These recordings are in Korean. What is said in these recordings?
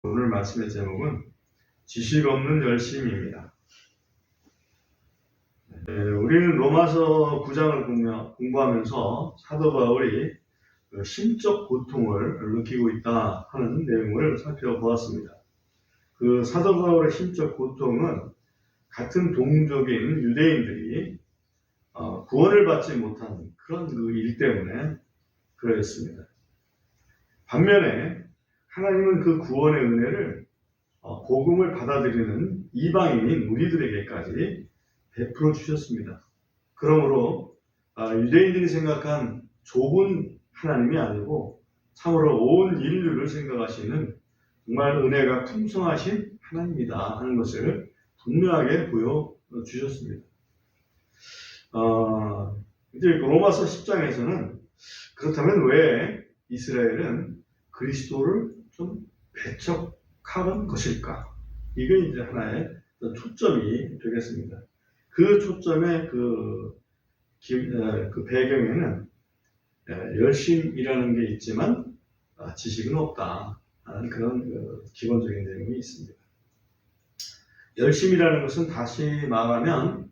오늘 말씀의 제목은 지식 없는 열심입니다. 우리는 로마서 9장을 공부하면서 사도 바울이 심적 고통을 느끼고 있다 하는 내용을 살펴보았습니다. 그 사도 바울의 심적 고통은 같은 동족인 유대인들이 구원을 받지 못한 그런 일 때문에 그러했습니다. 반면에 하나님은 그 구원의 은혜를 복음을 받아들이는 이방인인 우리들에게까지 베풀어 주셨습니다. 그러므로 유대인들이 생각한 좁은 하나님이 아니고 참으로 온 인류를 생각하시는 정말 은혜가 풍성하신 하나님이다 하는 것을 분명하게 보여주셨습니다. 이제 로마서 10장에서는 그렇다면 왜 이스라엘은 그리스도를 좀 배척하는 것일까? 이게 이제 하나의 초점이 되겠습니다. 그 초점의 그 배경에는 열심이라는 게 있지만 지식은 없다 하는 그런 기본적인 내용이 있습니다. 열심이라는 것은 다시 말하면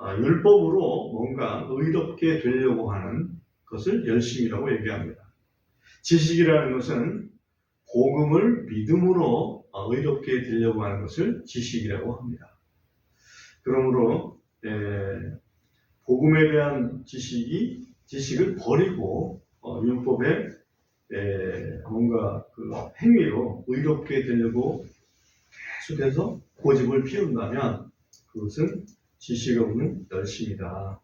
율법으로 뭔가 의롭게 되려고 하는 것을 열심이라고 얘기합니다. 지식이라는 것은 복음을 믿음으로 의롭게 되려고 하는 것을 지식이라고 합니다. 그러므로 복음에 대한 지식을 버리고 율법의 뭔가 그 행위로 의롭게 되려고 계속해서 고집을 피운다면 그것은 지식 없는 열심이다.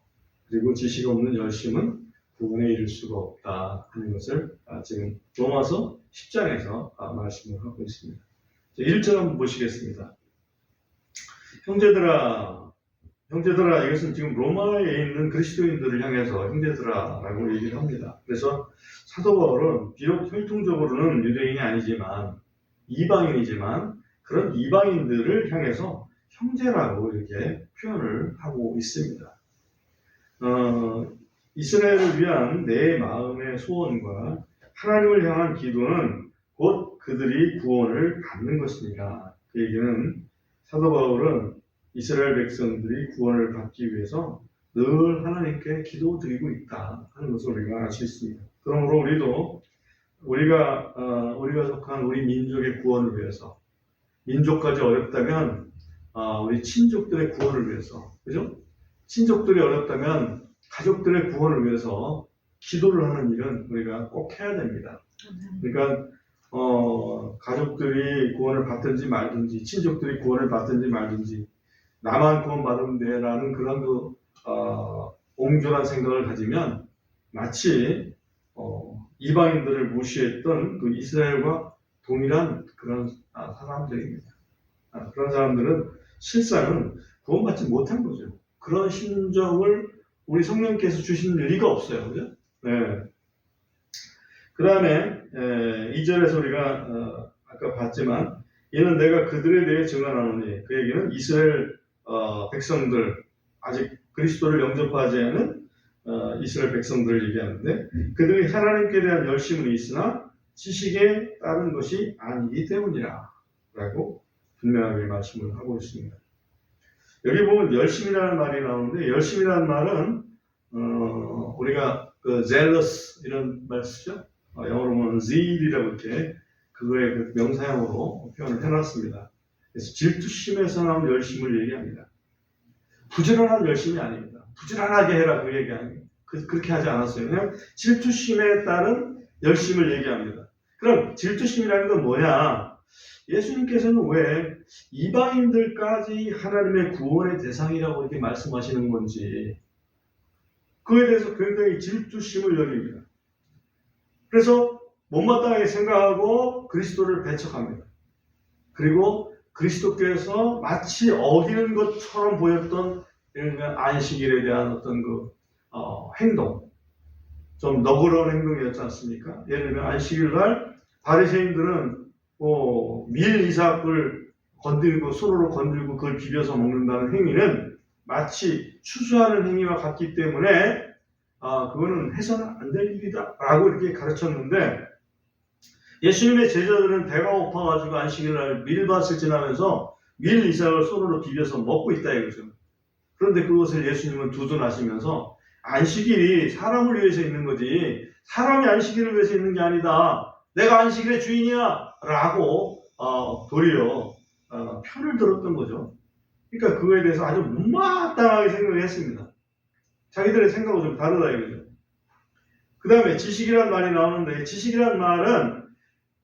그리고 지식 없는 열심은 구원에 이를 수가 없다 하는 것을 지금 로마서 10장에서 말씀을 하고 있습니다. 1절 한번 보시겠습니다. 형제들아, 이것은 지금 로마에 있는 그리스도인들을 향해서 형제들아라고 얘기를 합니다. 그래서 사도 바울은 비록 혈통적으로는 유대인이 아니지만 이방인이지만 그런 이방인들을 향해서 형제라고 이렇게 표현을 하고 있습니다. 이스라엘을 위한 내 마음의 소원과 하나님을 향한 기도는 곧 그들이 구원을 받는 것입니다. 그 얘기는 사도 바울은 이스라엘 백성들이 구원을 받기 위해서 늘 하나님께 기도드리고 있다 하는 것을 우리가 알 수 있습니다. 그러므로 우리가 속한 우리 민족의 구원을 위해서, 민족까지 어렵다면 우리 친족들의 구원을 위해서, 그죠? 친족들이 어렵다면 가족들의 구원을 위해서 기도를 하는 일은 우리가 꼭 해야 됩니다. 그러니까 가족들이 구원을 받든지 말든지, 친족들이 구원을 받든지 말든지, 나만 구원 받으면 돼라는 그런 옹졸한 생각을 가지면 마치 이방인들을 무시했던 그 이스라엘과 동일한 그런 사람들입니다. 그런 사람들은 실상은 구원받지 못한 거죠. 그런 심정을 우리 성령께서 주신 리가 없어요. 그죠? 네. 그 다음에 2절에서 우리가 아까 봤지만 이는 내가 그들에 대해 증언하노니, 그 얘기는 이스라엘 백성들, 아직 그리스도를 영접하지 않은 이스라엘 백성들을 얘기하는데, 그들이 하나님께 대한 열심은 있으나 지식에 따른 것이 아니기 때문이라 라고 분명하게 말씀을 하고 있습니다. 여기 보면 열심이라는 말이 나오는데, 열심이라는 말은 우리가 zealous 이런 말 쓰죠. 영어로 보면 zeal이라고 이렇게 그거의 그 명사형으로 표현을 해놨습니다. 그래서 질투심에서 나온 열심을 얘기합니다. 부지런한 열심이 아닙니다. 부지런하게 해라 그 얘기 아닙니다. 그렇게 하지 않았어요. 그냥 질투심에 따른 열심을 얘기합니다. 그럼 질투심이라는 건 뭐냐? 예수님께서는 왜 이방인들까지 하나님의 구원의 대상이라고 이렇게 말씀하시는 건지, 그에 대해서 굉장히 질투심을 여깁니다. 그래서 못마땅하게 생각하고 그리스도를 배척합니다. 그리고 그리스도께서 마치 어기는 것처럼 보였던 안식일에 대한 어떤 행동, 좀 너그러운 행동이었지 않습니까? 예를 들면 안식일날 바리새인들은 밀 이삭을 손으로 건들고 그걸 비벼서 먹는다는 행위는 마치 추수하는 행위와 같기 때문에 그거는 해서는 안 될 일이다 라고 이렇게 가르쳤는데, 예수님의 제자들은 배가 고파가지고 안식일 날 밀밭을 지나면서 밀 이삭을 손으로 비벼서 먹고 있다 이거죠. 그런데 그것을 예수님은 두둔하시면서 안식일이 사람을 위해서 있는 거지 사람이 안식일을 위해서 있는 게 아니다. 내가 안식일의 주인이야 라고 도리어 편을 들었던 거죠. 그러니까 그거에 대해서 아주 못마땅하게 생각을 했습니다. 자기들의 생각은 좀 다르다 이거죠. 그 다음에 지식이란 말이 나오는데 지식이란 말은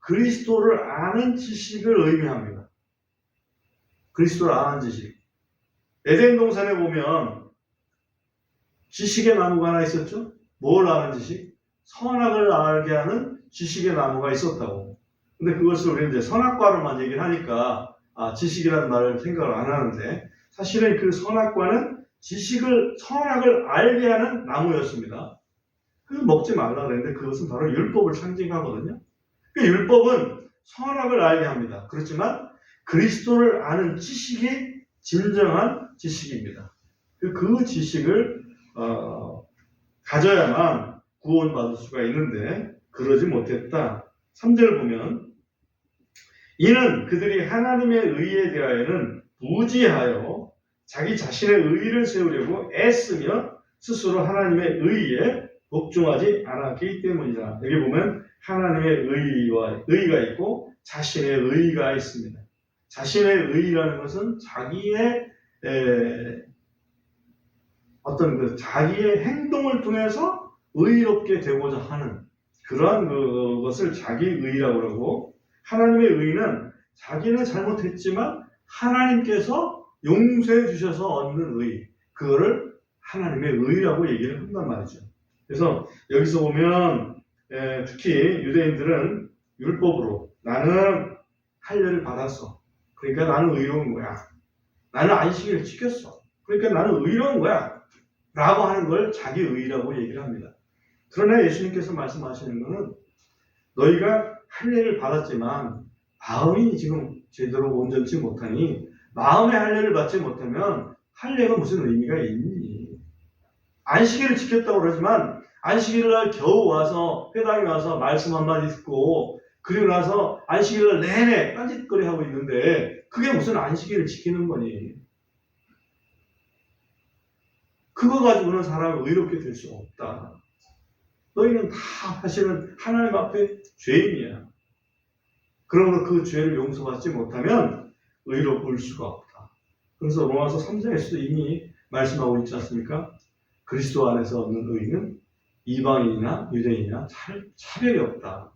그리스도를 아는 지식을 의미합니다. 그리스도를 아는 지식. 에덴 동산에 보면 지식의 나무가 하나 있었죠? 뭘 아는 지식? 선악을 알게 하는 지식의 나무가 있었다고. 근데 그것을 우리는 이제 선악과로만 얘기를 하니까 지식이라는 말을 생각을 안 하는데 사실은 그 선악과는 선악을 알게 하는 나무였습니다. 그래서 먹지 말라 그랬는데 그것은 바로 율법을 상징하거든요. 그 율법은 선악을 알게 합니다. 그렇지만 그리스도를 아는 지식이 진정한 지식입니다. 그 지식을 가져야만 구원받을 수가 있는데 그러지 못했다. 3절 보면 이는 그들이 하나님의 의에 대하여는 부지하여 자기 자신의 의를 세우려고 애쓰며 스스로 하나님의 의에 복종하지 않았기 때문이다. 여기 보면 하나님의 의가 있고 자신의 의가 있습니다. 자신의 의라는 것은 자기의 자기의 행동을 통해서 의롭게 되고자 하는 그러한 것을 자기 의라고 그러고 하나님의 의는 자기는 잘못했지만 하나님께서 용서해 주셔서 얻는 의 그거를 하나님의 의라고 얘기를 한단 말이죠. 그래서 여기서 보면 특히 유대인들은 율법으로 나는 할례를 받았어. 그러니까 나는 의로운 거야. 나는 안식일을 지켰어. 그러니까 나는 의로운 거야. 라고 하는 걸 자기 의라고 얘기를 합니다. 그러나 예수님께서 말씀하시는 것은 너희가 할례를 받았지만 마음이 지금 제대로 온전치 못하니 마음의 할례를 받지 못하면 할례가 무슨 의미가 있니? 안식일을 지켰다고 그러지만 안식일 날 겨우 와서 회당에 와서 말씀 한마디 듣고 그리고 나서 안식일 날 내내 딴짓거리 하고 있는데 그게 무슨 안식일을 지키는 거니? 그거 가지고는 사람을 의롭게 될 수 없다. 너희는 다 사실은 하나님 앞에 죄인이야. 그러므로 그 죄를 용서받지 못하면 의롭을 수가 없다. 그래서 로마서 3장에서도 이미 말씀하고 있지 않습니까? 그리스도 안에서 얻는 의는 이방인이나 유대인이나 차별이 없다.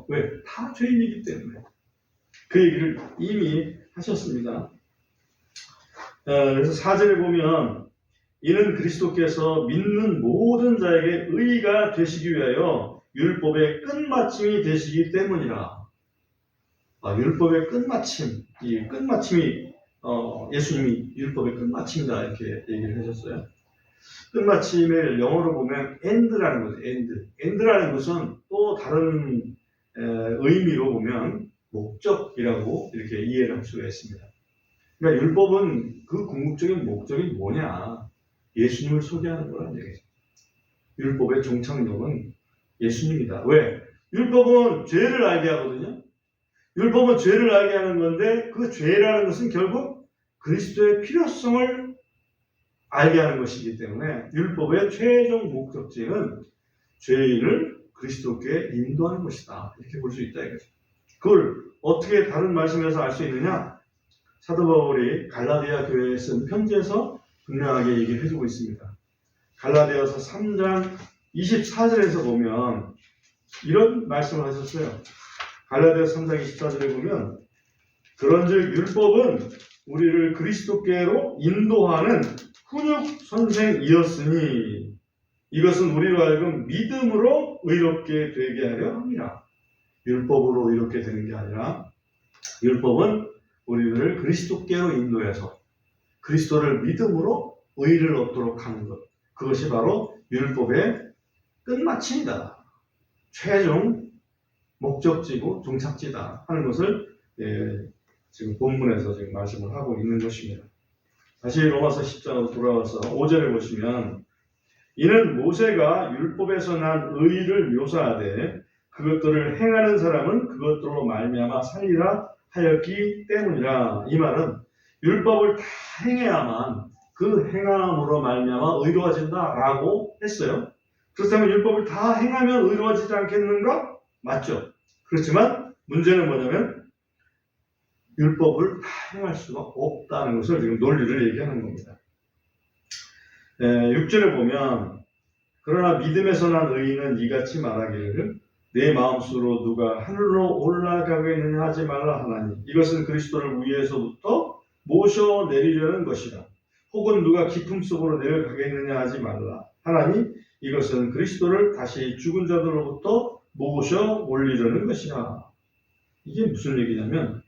왜? 다 죄인이기 때문에. 그 얘기를 이미 하셨습니다. 그래서 4절에 보면 이는 그리스도께서 믿는 모든 자에게 의가 되시기 위하여 율법의 끝마침이 되시기 때문이라. 율법의 끝마침, 이 끝마침이 예수님이 율법의 끝마침이다 이렇게 얘기를 하셨어요. 끝마침을 영어로 보면 end라는 거죠. end라는 것은 또 다른 의미로 보면 목적이라고 이렇게 이해를 할 수가 있습니다. 그러니까 율법은 그 궁극적인 목적이 뭐냐? 예수님을 소개하는 거란 얘기죠. 율법의 종착역은 예수님이다. 왜? 율법은 죄를 알게 하거든요. 율법은 죄를 알게 하는 건데 그 죄라는 것은 결국 그리스도의 필요성을 알게 하는 것이기 때문에 율법의 최종 목적지는 죄인을 그리스도께 인도하는 것이다. 이렇게 볼 수 있다 이거죠. 그걸 어떻게 다른 말씀에서 알 수 있느냐? 사도 바울이 갈라디아 교회에 쓴 편지에서 분명하게 얘기를 해주고 있습니다. 갈라디아서 3장 24절에서 보면 이런 말씀을 하셨어요. 갈라디아서 3장 24절에 보면 그런즉 율법은 우리를 그리스도께로 인도하는 훈육 선생이었으니 이것은 우리로 하여금 믿음으로 의롭게 되게 하려 함이라. 율법으로 의롭게 되는 게 아니라 율법은 우리를 그리스도께로 인도해서 그리스도를 믿음으로 의를 얻도록 하는 것. 그것이 바로 율법의 끝마침이다. 최종 목적지고 종착지다 하는 것을 지금 본문에서 지금 말씀을 하고 있는 것입니다. 다시 로마서 10장으로 돌아와서 5절에 보시면 이는 모세가 율법에서 난 의를 묘사하되 그것들을 행하는 사람은 그것들로 말미암아 살리라 하였기 때문이라. 이 말은 율법을 다 행해야만 그 행함으로 말미암아 의로워진다라고 했어요. 그렇다면 율법을 다 행하면 의로워지지 않겠는가? 맞죠. 그렇지만 문제는 뭐냐면 율법을 다 행할 수가 없다는 것을 지금 논리를 얘기하는 겁니다. 6절에 보면 그러나 믿음에서 난 의인은 이같이 말하기를 내 마음속으로 누가 하늘로 올라가겠느냐 하지 말라 하나니 이것은 그리스도를 위에서부터 모셔 내리려는 것이라. 혹은 누가 깊음 속으로 내려가겠느냐 하지 말라 하나니 이것은 그리스도를 다시 죽은 자들로부터 모셔 올리려는 것이라. 이게 무슨 얘기냐면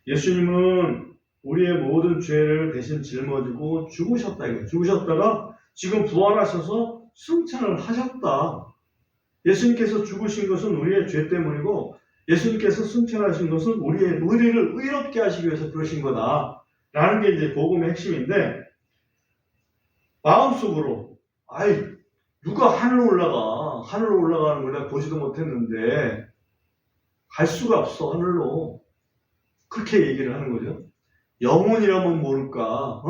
예수님은 우리의 모든 죄를 대신 짊어지고 죽으셨다. 이거 죽으셨다가 지금 부활하셔서 승천을 하셨다. 예수님께서 죽으신 것은 우리의 죄 때문이고 예수님께서 승천하신 것은 우리의 의리를 의롭게 하시기 위해서 그러신 거다. 라는 게 이제 복음의 핵심인데 마음속으로 누가 하늘로 올라가. 하늘로 올라가는 걸 내가 보지도 못했는데 갈 수가 없어 하늘로. 그렇게 얘기를 하는 거죠. 영혼이라면 모를까?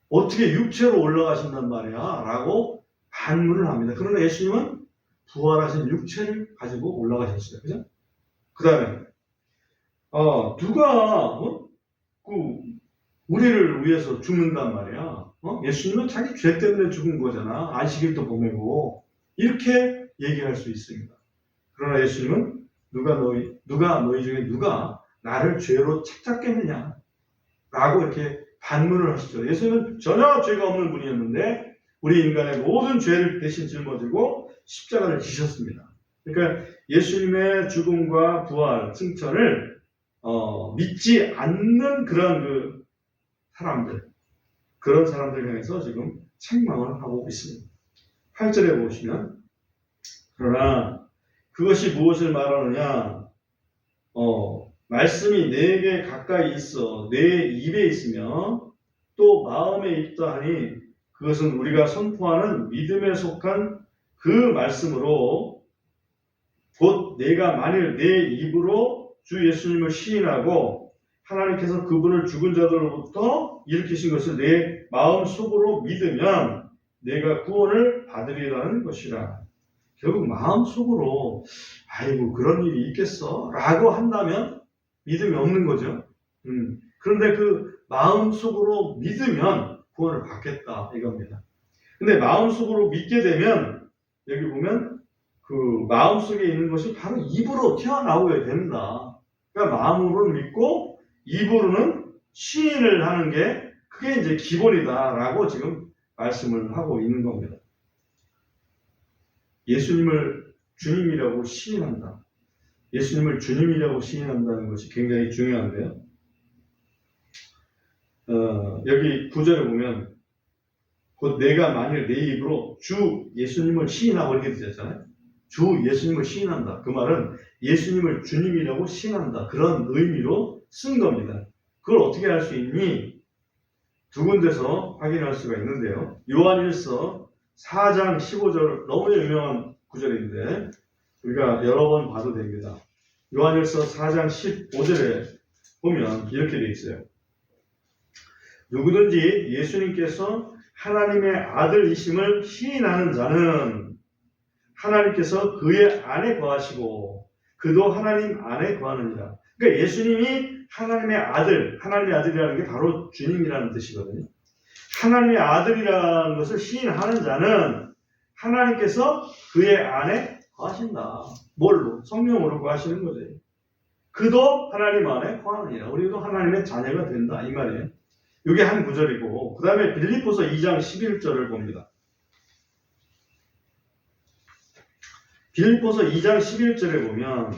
어떻게 육체로 올라가신단 말이야? 라고 반문을 합니다. 그러나 예수님은 부활하신 육체를 가지고 올라가셨어요. 그죠? 그 다음에 누가 우리를 위해서 죽는단 말이야. 예수님은 자기 죄 때문에 죽은 거잖아. 안식일도 보내고 이렇게 얘기할 수 있습니다. 그러나 예수님은 누가 너희 중에 누가 나를 죄로 책잡겠느냐 라고 이렇게 반문을 하시죠. 예수님은 전혀 죄가 없는 분이었는데 우리 인간의 모든 죄를 대신 짊어지고 십자가를 지셨습니다. 그러니까 예수님의 죽음과 부활, 승천을 믿지 않는 그런 그런 사람들 향해서 지금 책망을 하고 있습니다. 8절에 보시면 그러나 그것이 무엇을 말하느냐? 말씀이 내게 가까이 있어 내 입에 있으며 또 마음에 있다 하니 그것은 우리가 선포하는 믿음에 속한 그 말씀으로 곧 내가 만일 내 입으로 주 예수님을 시인하고 하나님께서 그분을 죽은 자들로부터 일으키신 것을 내 마음 속으로 믿으면 내가 구원을 받으리라는 것이라. 결국 마음 속으로 그런 일이 있겠어? 라고 한다면 믿음이 없는 거죠. 그런데 그 마음속으로 믿으면 구원을 받겠다 이겁니다. 근데 마음속으로 믿게 되면 여기 보면 그 마음속에 있는 것이 바로 입으로 튀어나오게 된다. 그러니까 마음으로는 믿고 입으로는 시인을 하는 게 그게 이제 기본이다라고 지금 말씀을 하고 있는 겁니다. 예수님을 주님이라고 시인한다. 예수님을 주님이라고 시인한다는 것이 굉장히 중요한데요. 여기 9절에 보면 곧 내가 만일 내 입으로 주 예수님을 시인하고 이렇게 되잖아요. 주 예수님을 시인한다. 그 말은 예수님을 주님이라고 시인한다. 그런 의미로 쓴 겁니다. 그걸 어떻게 할 수 있니? 두 군데서 확인할 수가 있는데요. 요한일서 4장 15절 너무 유명한 구절인데 우리가 여러 번 봐도 됩니다. 요한일서 4장 15절에 보면 이렇게 되어 있어요. 누구든지 예수님께서 하나님의 아들이심을 시인하는 자는 하나님께서 그의 안에 거하시고 그도 하나님 안에 거하느니라. 그러니까 예수님이 하나님의 아들이라는 게 바로 주님이라는 뜻이거든요. 하나님의 아들이라는 것을 시인하는 자는 하나님께서 그의 안에 거하신다. 뭘로? 성령으로 거하시는 거죠. 그도 하나님 안에 거하느니라. 우리도 하나님의 자녀가 된다. 이 말이에요. 이게 한 구절이고 그 다음에 빌립보서 2장 11절을 봅니다. 빌립보서 2장 11절에 보면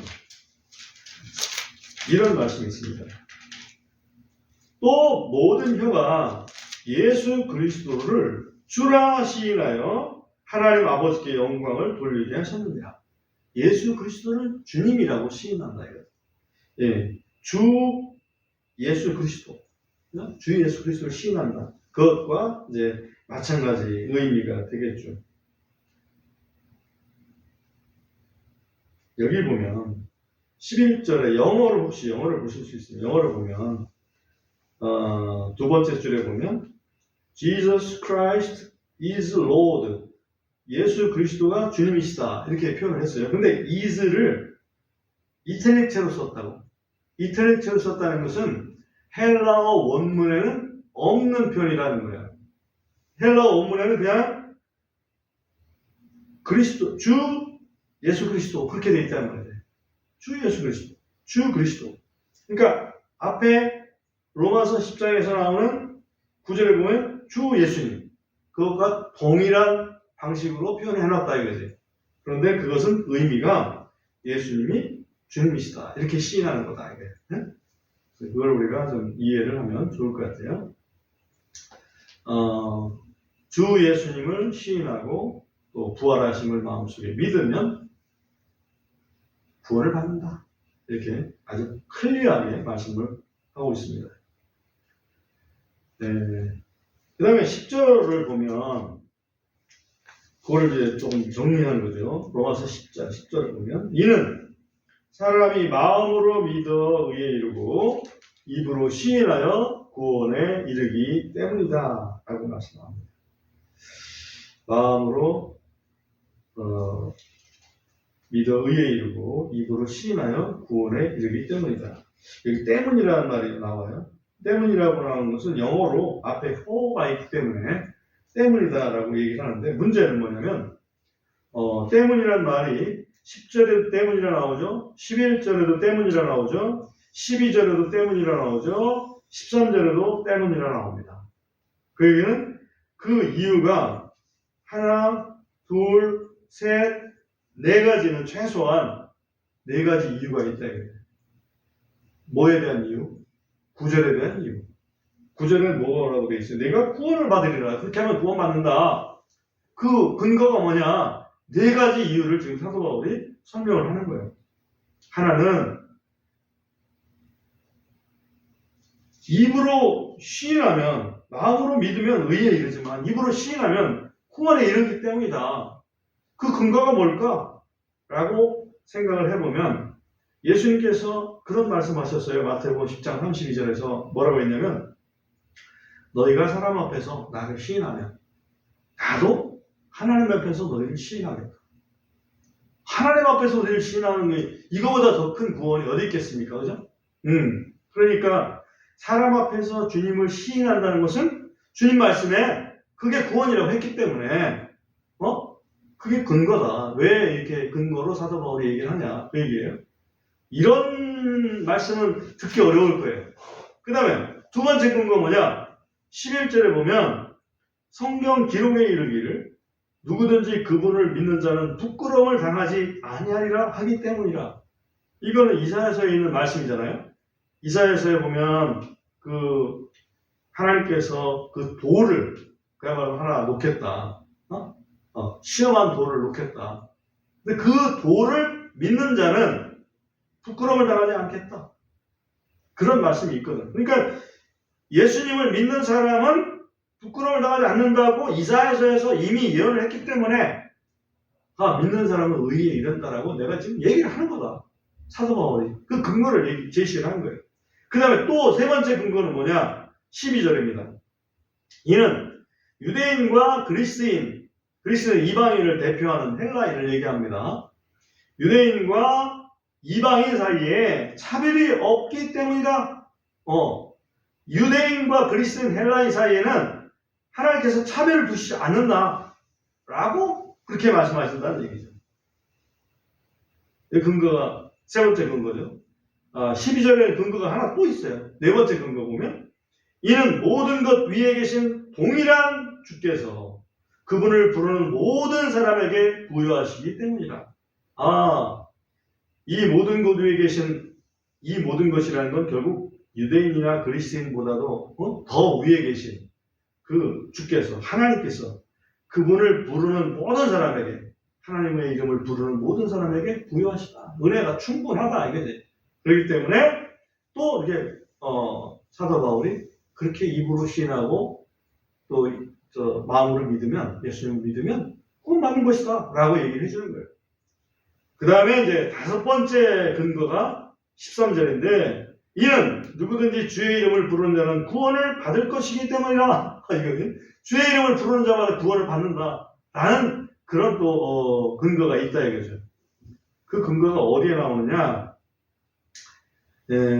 이런 말씀이 있습니다. 또 모든 혀가 예수 그리스도를 주라 시인하여 하나님 아버지께 영광을 돌리게 하셨느니라. 예수 그리스도를 주님이라고 시인한다. 예, 주 예수 그리스도, 주 예수 그리스도를 시인한다. 그것과 이제 마찬가지 의미가 되겠죠. 여기 보면 11절에 영어를 보실 수 있어요. 영어를 보면 두 번째 줄에 보면 Jesus Christ is Lord. 예수 그리스도가 주님이시다. 이렇게 표현을 했어요. 근데 is를 이탈릭체로 썼다고. 이탈릭체로 썼다는 것은 헬라어 원문에는 없는 표현이라는 거예요. 헬라어 원문에는 그냥 그리스도, 주 예수 그리스도 그렇게 돼 있다는 거예요. 주 예수 그리스도, 주 그리스도. 그러니까 앞에 로마서 10장에서 나오는 구절에 보면 주 예수님, 그것과 동일한 방식으로 표현해놨다 이거지. 그런데 그것은 의미가 예수님이 주님이시다 이렇게 시인하는 거다 이게. 네? 그걸 우리가 좀 이해를 하면 좋을 것 같아요. 주 예수님을 시인하고 또 부활하심을 마음속에 믿으면 구원을 받는다. 이렇게 아주 클리어하게 말씀을 하고 있습니다. 네. 그 다음에 10절을 보면 그거를 이제 조금 정리하는 거죠. 로마서 10장 10절을 보면 이는 사람이 마음으로 믿어 의에 이르고 입으로 시인하여 구원에 이르기 때문이다 라고 말씀합니다. 마음으로 믿어 의에 이르고 입으로 시인하여 구원에 이르기 때문이다. 여기 때문이라는 말이 나와요. 때문이라고 나오는 것은 영어로 앞에 for가 있기 때문에 때문이다라고 얘기를 하는데 문제는 뭐냐면 때문이라는 말이 10절에도 때문이라 나오죠. 11절에도 때문이라 나오죠. 12절에도 때문이라 나오죠. 13절에도 때문이라 나옵니다. 그 얘기는 그 이유가 하나, 둘, 셋, 네 가지는 최소한 네 가지 이유가 있다. 뭐에 대한 이유? 구절에 대한 이유. 구절에 뭐라고 되어 있어요? 내가 구원을 받으리라. 그렇게 하면 구원 받는다. 그 근거가 뭐냐? 네 가지 이유를 지금 사도 바울이 설명을 하는 거예요. 하나는 입으로 시인하면 마음으로 믿으면 의에 이르지만 입으로 시인하면 구원에 이르기 때문이다. 그 근거가 뭘까? 라고 생각을 해보면 예수님께서 그런 말씀하셨어요. 마태복음 10장 32절에서 뭐라고 했냐면 너희가 사람 앞에서 나를 시인하면 나도 하나님 앞에서 너희를 시인하겠다. 하나님 앞에서 너희를 시인하는 게 이거보다 더 큰 구원이 어디 있겠습니까? 그죠? 그러니까 사람 앞에서 주님을 시인한다는 것은 주님 말씀에 그게 구원이라고 했기 때문에 그게 근거다. 왜 이렇게 근거로 사도 바울이 얘기를 하냐 그 얘기예요. 이런 말씀은 듣기 어려울 거예요. 그 다음에 두 번째 근거 뭐냐? 11절에 보면 성경 기록에 이르기를 누구든지 그분을 믿는 자는 부끄러움을 당하지 아니하리라 하기 때문이라. 이거는 이사야서에 있는 말씀이잖아요. 이사야서에 보면 그 하나님께서 그 돌을 그야말로 하나 놓겠다. 시험한 돌을 놓겠다. 근데 그 돌을 믿는 자는 부끄러움을 당하지 않겠다. 그런 말씀이 있거든. 그러니까 예수님을 믿는 사람은 부끄러움을 당하지 않는다고 이사야서에서 이미 예언을 했기 때문에 믿는 사람은 의에 이른다라고 내가 지금 얘기를 하는 거다. 사도 바울이 그 근거를 제시를 한 거예요. 그 다음에 또 세 번째 근거는 뭐냐? 12절입니다. 이는 유대인과 그리스인, 그리스는 이방인을 대표하는 헬라인을 얘기합니다. 유대인과 이방인 사이에 차별이 없기 때문이다. 유대인과 그리스인 헬라인 사이에는 하나님께서 차별을 두시지 않는다. 라고 그렇게 말씀하신다는 얘기죠. 이 근거가 세 번째 근거죠. 12절에 근거가 하나 또 있어요. 네 번째 근거 보면 이는 모든 것 위에 계신 동일한 주께서 그분을 부르는 모든 사람에게 부여하시기 때문이다. 이 모든 것 위에 계신 이 모든 것이라는 건 결국 유대인이나 그리스인보다도 더 위에 계신 그 주께서 하나님께서 그분을 부르는 모든 사람에게 하나님의 이름을 부르는 모든 사람에게 부여하시다. 은혜가 충분하다 이거지. 그렇기 때문에 또 이게 사도 바울이 그렇게 입으로 시인하고 또 마음으로 믿으면 예수님을 믿으면 구원 받는 것이다 라고 얘기를 해주는 거예요. 그 다음에 이제 다섯 번째 근거가 13절인데, 이는 누구든지 주의 이름을 부르는 자는 구원을 받을 것이기 때문이라. 주의 이름을 부르는 자마다 구원을 받는다. 라는 그런 또 근거가 있다 이거죠. 그 근거가 어디에 나오느냐?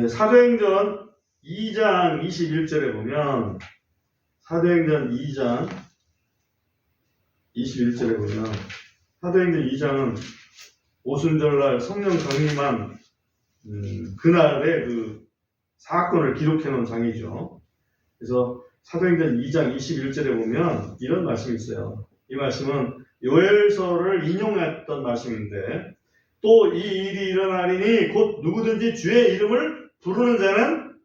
사도행전 2장 21절에 보면, 사도행전 2장 21절에 보면, 사도행전 2장은 오순절날 성령 강림한 그날의 그 사건을 기록해 놓은 장이죠. 그래서 사도행전 2장 21절에 보면 이런 말씀이 있어요. 이 말씀은 요엘서를 인용했던 말씀인데, 또 이 일이 일어나리니 곧 누구든지 주의 이름을 부르는 자는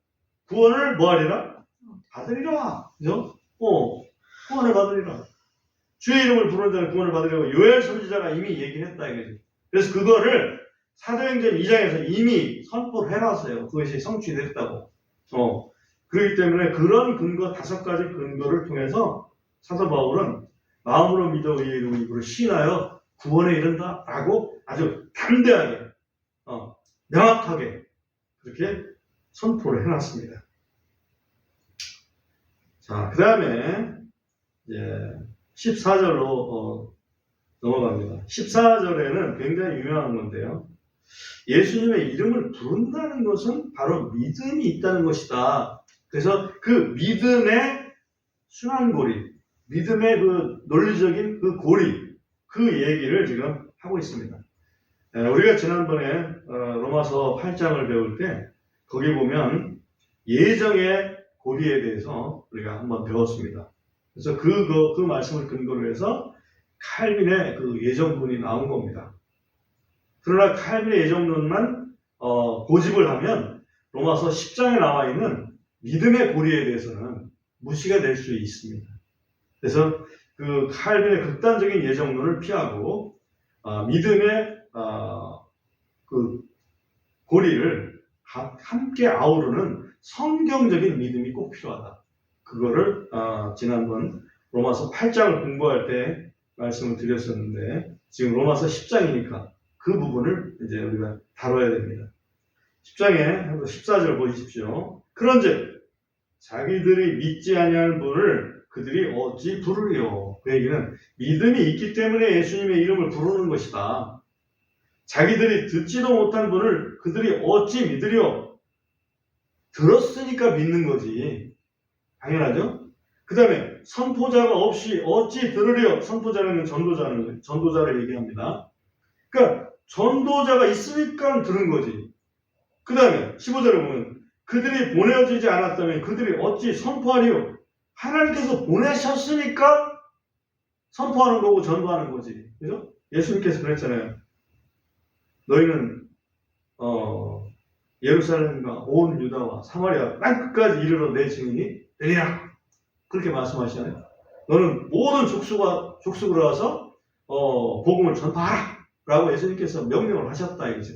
구원을 뭐하리라? 받으리라. 그죠? 구원을 받으리라. 주의 이름을 부르는 자는 구원을 받으리라고 요엘 선지자가 이미 얘기를 했다 이거지. 그래서 그거를 사도행전 2장에서 이미 선포를 해놨어요. 그것이 성취됐다고. 그렇기 때문에 그런 근거, 다섯 가지 근거를 통해서 사도 바울은 마음으로 믿어 의의 이름으로 시인하여 구원에 이른다라고 아주 담대하게, 명확하게 그렇게 선포를 해놨습니다. 자, 그 다음에 14절로 넘어갑니다. 14절에는 굉장히 유명한 건데요. 예수님의 이름을 부른다는 것은 바로 믿음이 있다는 것이다. 그래서 그 믿음의 순환고리, 믿음의 그 논리적인 그 고리, 그 얘기를 지금 하고 있습니다. 우리가 지난번에 로마서 8장을 배울 때 거기 보면 예정의 고리에 대해서 우리가 한번 배웠습니다. 그래서 그 말씀을 근거로 해서 칼빈의 그 예정론이 나온 겁니다. 그러나 칼빈의 예정론만 고집을 하면 로마서 10장에 나와 있는 믿음의 고리에 대해서는 무시가 될 수 있습니다. 그래서 그 칼빈의 극단적인 예정론을 피하고 믿음의 그 고리를 함께 아우르는 성경적인 믿음이 꼭 필요하다. 그거를 지난번 로마서 8장을 공부할 때 말씀을 드렸었는데, 지금 로마서 10장이니까 그 부분을 이제 우리가 다뤄야 됩니다. 10장에 14절 보십시오. 그런즉 자기들이 믿지 아니하는 분을 그들이 어찌 부르리요? 그 얘기는 믿음이 있기 때문에 예수님의 이름을 부르는 것이다. 자기들이 듣지도 못한 분을 그들이 어찌 믿으리요? 들었으니까 믿는 거지. 당연하죠? 그 다음에 선포자가 없이 어찌 들으리요? 선포자라는 전도자를 얘기합니다. 그러니까 전도자가 있으니까 들은 거지. 그 다음에 15절에 보면 그들이 보내어지지 않았다면 그들이 어찌 선포하리요? 하나님께서 보내셨으니까 선포하는 거고 전도하는 거지. 그죠? 예수님께서 그랬잖아요. 너희는 예루살렘과 온 유다와 사마리아 땅끝까지 이르러 내 증인이 되리라. 그렇게 말씀하시잖아요. 너는 모든 족속으로 와서 복음을 전파하라 라고 예수님께서 명령을 하셨다 이거죠.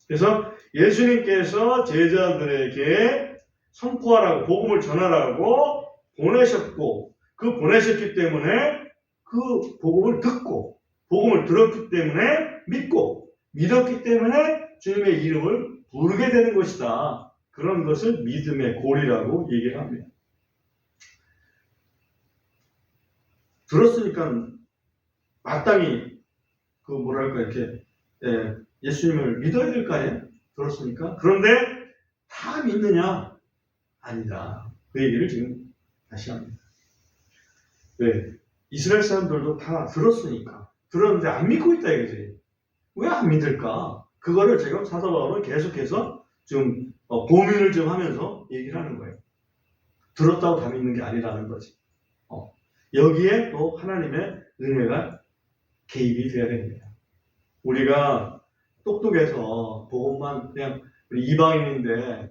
그래서 예수님께서 제자들에게 선포하라고, 복음을 전하라고 보내셨고, 그 보내셨기 때문에 그 복음을 듣고, 복음을 들었기 때문에 믿고, 믿었기 때문에 주님의 이름을 부르게 되는 것이다. 그런 것을 믿음의 고리라고 얘기를 합니다. 들었으니까 마땅히 이렇게 예수님을 믿어야 될 거 아니에요? 들었으니까. 그런데 다 믿느냐? 아니다. 그 얘기를 지금 다시 합니다. 왜? 이스라엘 사람들도 다 들었으니까. 들었는데 안 믿고 있다 이거지. 왜 안 믿을까? 그거를 지금 사도 바울은 계속해서 좀 고민을 좀 하면서 얘기를 하는 거예요. 들었다고 다 믿는 게 아니라는 거지. 여기에 또 하나님의 은혜가 개입이 돼야 됩니다. 우리가 똑똑해서 복음만 그냥 우리 이방인인데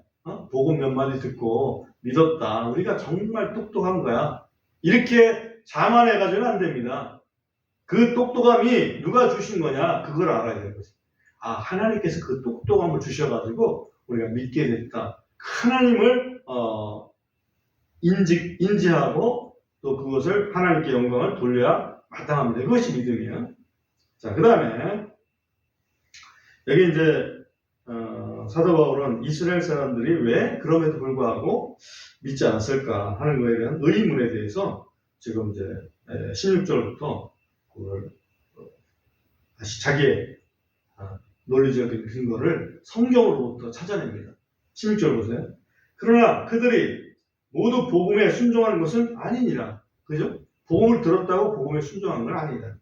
복음 몇 마디 듣고 믿었다. 우리가 정말 똑똑한 거야. 이렇게 자만해가지고는 안 됩니다. 그 똑똑함이 누가 주신 거냐? 그걸 알아야 되는 거지. 하나님께서 그 똑똑함을 주셔가지고 우리가 믿게 됐다. 하나님을 인지하고 또 그것을 하나님께 영광을 돌려야 마땅합니다. 그것이 믿음이에요. 자, 그 다음에 여기 이제 사도 바울은 이스라엘 사람들이 왜 그럼에도 불구하고 믿지 않았을까 하는 것에 대한 의문에 대해서 지금 이제 16절부터 그걸 다시 자기의 논리적인 근거를 성경으로부터 찾아냅니다. 16절 보세요. 그러나 그들이 모두 복음에 순종하는 것은 아니니라. 그죠? 복음을 들었다고 복음에 순종한 건 아니다.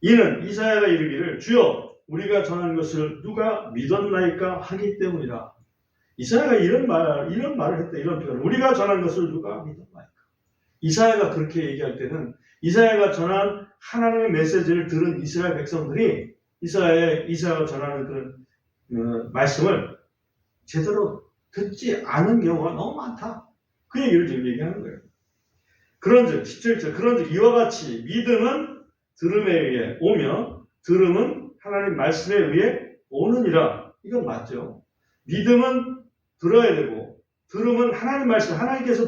이는 이사야가 이르기를 주여 우리가 전한 것을 누가 믿었나이까 하기 때문이라. 이사야가 이런 말을 했다. 이런 표현을. 우리가 전한 것을 누가 믿었나이까. 이사야가 그렇게 얘기할 때는 이사야가 전한 하나님의 메시지를 들은 이스라엘 백성들이 이사야가 전하는 그런 말씀을 제대로 듣지 않은 경우가 너무 많다. 그 얘기를 지금 얘기하는 거예요. 그런즉 17절 그런즉 이와 같이 믿음은 들음에 의해 오며 들음은 하나님 말씀에 의해 오느니라. 이건 맞죠. 믿음은 들어야 되고 들음은 하나님 말씀, 하나님께서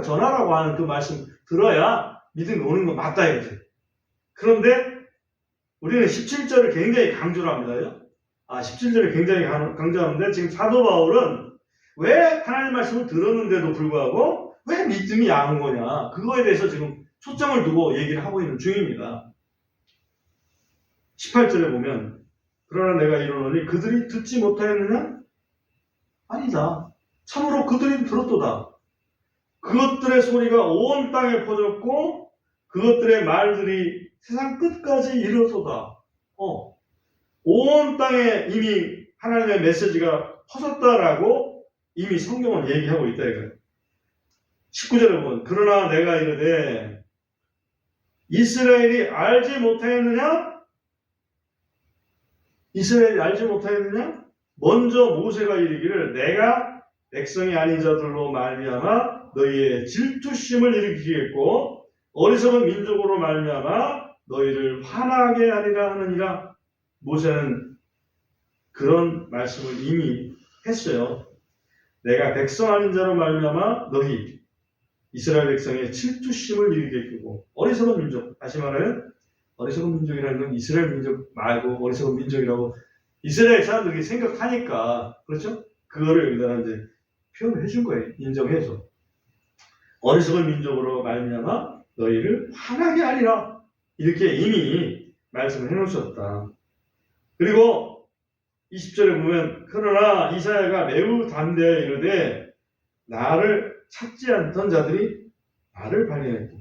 전하라고 하는 그 말씀 들어야 믿음이 오는 건 맞다 이거지. 그런데 우리는 17절을 굉장히 강조를 합니다. 17절을 굉장히 강조하는데 지금 사도 바울은 왜 하나님 말씀을 들었는데도 불구하고 왜 믿음이 약한 거냐. 그거에 대해서 지금 초점을 두고 얘기를 하고 있는 중입니다. 18절에 보면 그러나 내가 이르노니 그들이 듣지 못하였느냐? 아니다. 참으로 그들이 들었도다. 그것들의 소리가 온 땅에 퍼졌고 그것들의 말들이 세상 끝까지 이르렀도다. 온 땅에 이미 하나님의 메시지가 퍼졌다라고 이미 성경은 얘기하고 있다 이거예요. 19절에 보면 그러나 내가 이르되 이스라엘이 알지 못하였느냐? 이스라엘이 알지 못하였느냐? 먼저 모세가 이르기를 내가 백성이 아닌 자들로 말미암아 너희의 질투심을 일으키겠고 어리석은 민족으로 말미암아 너희를 화나게 하리라 하느니라. 모세는 그런 말씀을 이미 했어요. 내가 백성 아닌 자로 말미암아 너희 이스라엘 백성의 질투심을 일으키고 어리석은 민족, 다시 말하면 어리석은 민족이라는 건 이스라엘 민족 말고 어리석은 민족이라고 이스라엘 사람들이 생각하니까 그렇죠? 그거를 여기다가 이제 표현해 준 거예요. 인정해서 어리석은 민족으로 말미암아 너희를 화나게 하리라. 이렇게 이미 말씀을 해놓으셨다. 그리고 20절에 보면 그러나 이사야가 매우 담대하여 이르되 나를 찾지 않던 자들이 나를 발견했고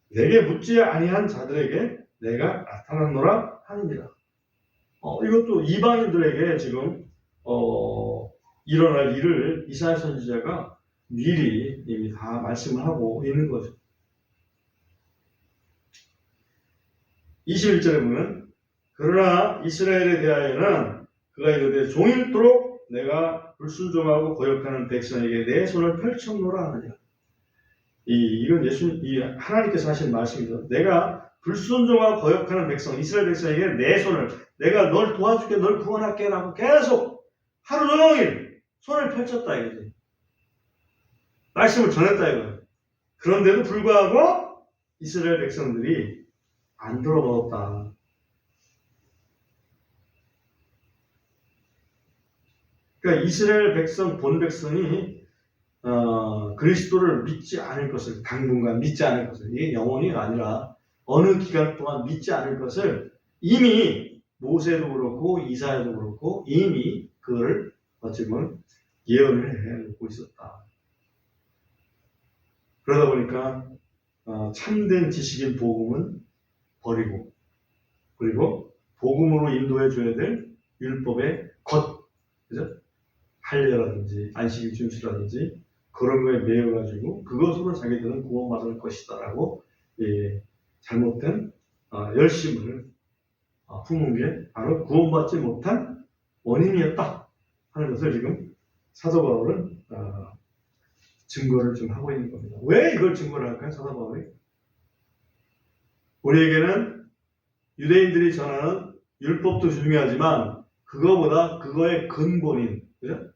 내게 묻지 아니한 자들에게 내가 나타났노라 하느니라. 이것도 이방인들에게 지금 일어날 일을 이사야 선지자가 미리 이미 다 말씀을 하고 있는 거죠. 21절에 보면 그러나 이스라엘에 대하여는 그가 이르되 종일토록 내가 불순종하고 거역하는 백성에게 내 손을 펼쳐놓으라 하느니라. 이건 하나님께서 하신 말씀이죠. 내가 불순종하고 거역하는 백성, 이스라엘 백성에게 내 손을, 내가 널 도와줄게, 널 구원할게 라고 계속 하루 종일 손을 펼쳤다 이거지. 말씀을 전했다 이거예요. 그런데도 불구하고 이스라엘 백성들이 안 들어먹었다. 그러니까 이스라엘 백성, 본 백성이 그리스도를 믿지 않을 것을, 당분간 믿지 않을 것을, 이게 영원히 아니라 어느 기간 동안 믿지 않을 것을 이미 모세도 그렇고 이사야도 그렇고 이미 그걸 어찌보면 예언을 해놓고 있었다. 그러다 보니까 참된 지식인 복음은 버리고 그리고 복음으로 인도해 줘야 될 율법의 겉, 그죠? 할례라든지 안식일 준수라든지 그런 거에 매여가지고 그것으로 자기들은 구원받을 것이다라고 잘못된 열심을 품은 게 바로 구원받지 못한 원인이었다 하는 것을 지금 사도 바울은 증거를 좀 하고 있는 겁니다. 왜 이걸 증거를 할까요? 사도 바울이 우리에게는 유대인들이 전하는 율법도 중요하지만 그거보다 그거의 근본인, 그죠?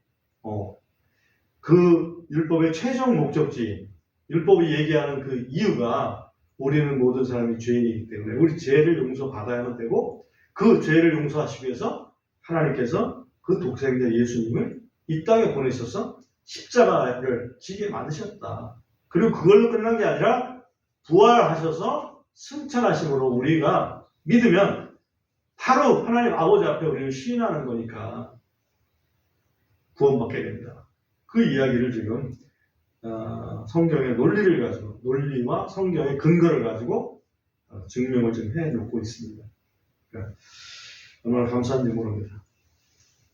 그 율법의 최종 목적지, 율법이 얘기하는 그 이유가 우리는 모든 사람이 죄인이기 때문에 우리 죄를 용서받아야만 되고 그 죄를 용서하시기 위해서 하나님께서 그 독생자 예수님을 이 땅에 보내셔서 십자가를 지게 만드셨다. 그리고 그걸로 끝난 게 아니라 부활하셔서 승천하심으로 우리가 믿으면 바로 하나님 아버지 앞에 우리를 시인하는 거니까 구원받게 됩니다. 그 이야기를 지금 성경의 논리를 가지고, 논리와 성경의 근거를 가지고 증명을 지금 해놓고 있습니다. 그러니까 얼마나 감사한지 모릅니다.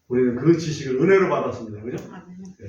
우리는 그 지식을 은혜로 받았습니다. 그죠? 아멘. 네.